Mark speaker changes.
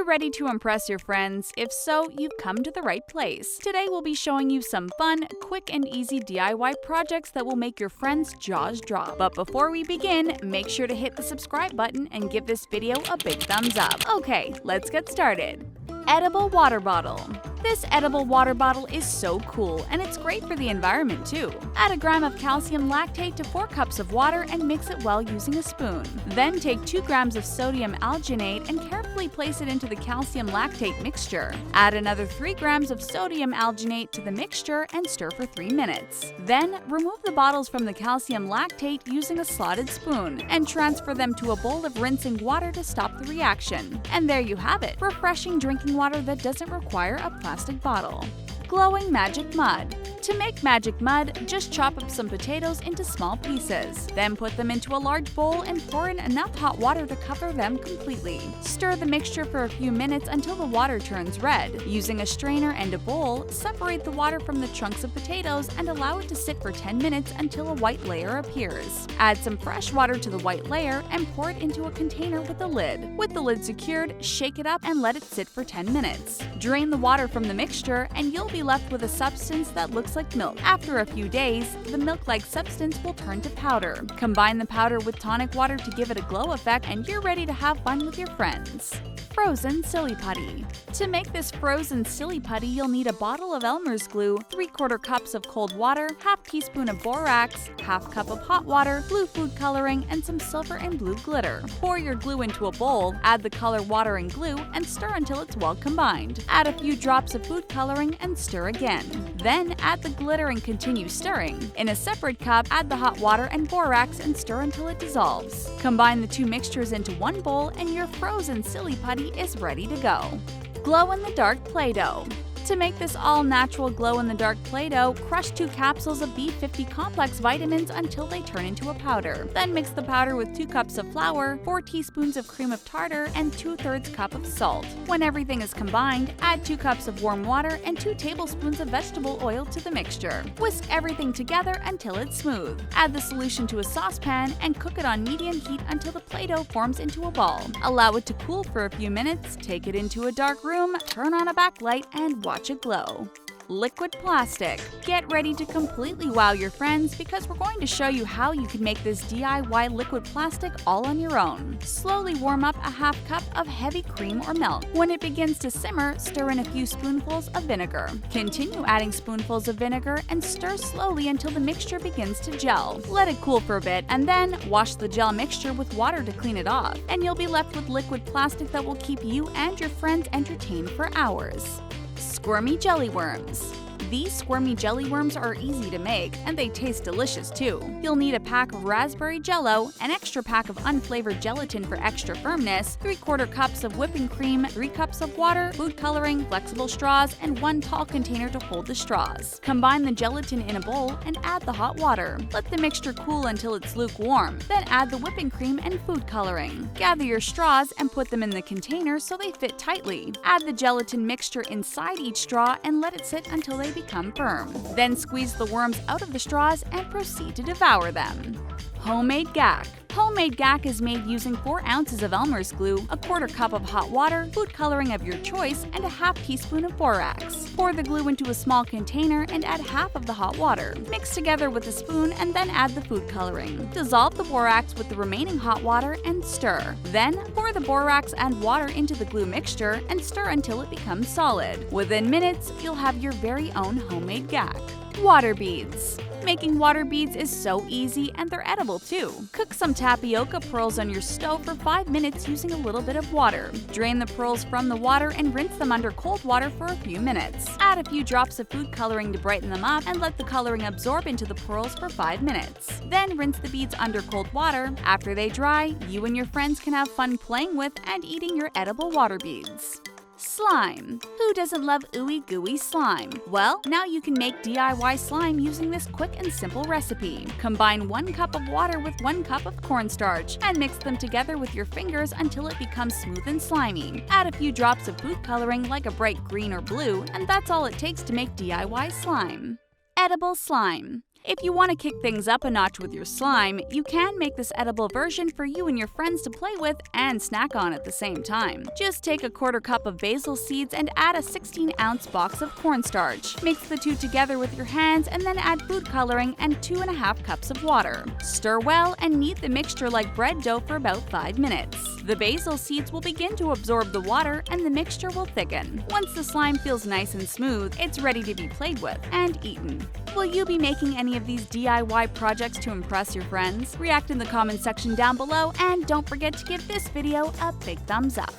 Speaker 1: you ready to impress your friends? If so, you've come to the right place. Today we'll be showing you some fun, quick and easy DIY projects that will make your friends' jaws drop. But before we begin, make sure to hit the subscribe button and give this video a big thumbs up. Okay, let's get started. Edible water bottle. This edible water bottle is so cool, and it's great for the environment too. Add a gram of calcium lactate to 4 cups of water and mix it well using a spoon. Then take 2 grams of sodium alginate and carefully place it into the calcium lactate mixture. Add another 3 grams of sodium alginate to the mixture and stir for 3 minutes. Then remove the bottles from the calcium lactate using a slotted spoon and transfer them to a bowl of rinsing water to stop the reaction. And there you have it, refreshing drinking water that doesn't require a plastic bottle. Glowing magic mud. To make magic mud, just chop up some potatoes into small pieces. Then put them into a large bowl and pour in enough hot water to cover them completely. Stir the mixture for a few minutes until the water turns red. Using a strainer and a bowl, separate the water from the chunks of potatoes and allow it to sit for 10 minutes until a white layer appears. Add some fresh water to the white layer and pour it into a container with a lid. With the lid secured, shake it up and let it sit for 10 minutes. Drain the water from the mixture and you'll be left with a substance that looks like milk. After a few days, the milk-like substance will turn to powder. Combine the powder with tonic water to give it a glow effect, and you're ready to have fun with your friends. Frozen silly putty. To make this frozen silly putty, you'll need a bottle of Elmer's glue, 3/4 cups of cold water, half teaspoon of borax, half cup of hot water, blue food coloring, and some silver and blue glitter. Pour your glue into a bowl, add the color water and glue, and stir until it's well combined. Add a few drops of food coloring and stir again. Then add the glitter and continue stirring. In a separate cup, add the hot water and borax and stir until it dissolves. Combine the two mixtures into one bowl and your frozen silly putty is ready to go. Glow-in-the-dark play-doh. To make this all-natural glow-in-the-dark play-doh, crush 2 capsules of B50 complex vitamins until they turn into a powder. Then mix the powder with 2 cups of flour, 4 teaspoons of cream of tartar, and 2/3 cup of salt. When everything is combined, add 2 cups of warm water and 2 tablespoons of vegetable oil to the mixture. Whisk everything together until it's smooth. Add the solution to a saucepan and cook it on medium heat until the play-doh forms into a ball. Allow it to cool for a few minutes, take it into a dark room, turn on a backlight, and watch it glow. Liquid plastic. Get ready to completely wow your friends because we're going to show you how you can make this DIY liquid plastic all on your own. Slowly warm up a half cup of heavy cream or milk. When it begins to simmer, stir in a few spoonfuls of vinegar. Continue adding spoonfuls of vinegar and stir slowly until the mixture begins to gel. Let it cool for a bit and then wash the gel mixture with water to clean it off. And you'll be left with liquid plastic that will keep you and your friends entertained for hours. Squirmy jelly worms. These squirmy jelly worms are easy to make, and they taste delicious too. You'll need a pack of raspberry jello, an extra pack of unflavored gelatin for extra firmness, 3/4 cups of whipping cream, 3 cups of water, food coloring, flexible straws, and 1 tall container to hold the straws. Combine the gelatin in a bowl and add the hot water. Let the mixture cool until it's lukewarm, then add the whipping cream and food coloring. Gather your straws and put them in the container so they fit tightly. Add the gelatin mixture inside each straw and let it sit until they become firm. Then squeeze the worms out of the straws and proceed to devour them. Homemade gack. Homemade gack is made using 4 ounces of Elmer's glue, a 1/4 cup of hot water, food coloring of your choice, and a half teaspoon of borax. Pour the glue into a small container and add half of the hot water. Mix together with a spoon and then add the food coloring. Dissolve the borax with the remaining hot water and stir. Then pour the borax and water into the glue mixture and stir until it becomes solid. Within minutes, you'll have your very own homemade gack. Water beads. Making water beads is so easy and they're edible too. Cook some tapioca pearls on your stove for 5 minutes using a little bit of water. Drain the pearls from the water and rinse them under cold water for a few minutes. Add a few drops of food coloring to brighten them up and let the coloring absorb into the pearls for 5 minutes. Then rinse the beads under cold water. After they dry, you and your friends can have fun playing with and eating your edible water beads. Slime. Who doesn't love ooey gooey slime? Well, now you can make DIY slime using this quick and simple recipe. Combine 1 cup of water with 1 cup of cornstarch and mix them together with your fingers until it becomes smooth and slimy. Add a few drops of food coloring like a bright green or blue, and that's all it takes to make DIY slime. Edible slime. If you want to kick things up a notch with your slime, you can make this edible version for you and your friends to play with and snack on at the same time. Just take a quarter cup of basil seeds and add a 16-ounce box of cornstarch. Mix the two together with your hands and then add food coloring and 2.5 cups of water. Stir well and knead the mixture like bread dough for about 5 minutes. The basil seeds will begin to absorb the water and the mixture will thicken. Once the slime feels nice and smooth, it's ready to be played with and eaten. Will you be making any of these DIY projects to impress your friends? React in the comment section down below and don't forget to give this video a big thumbs up.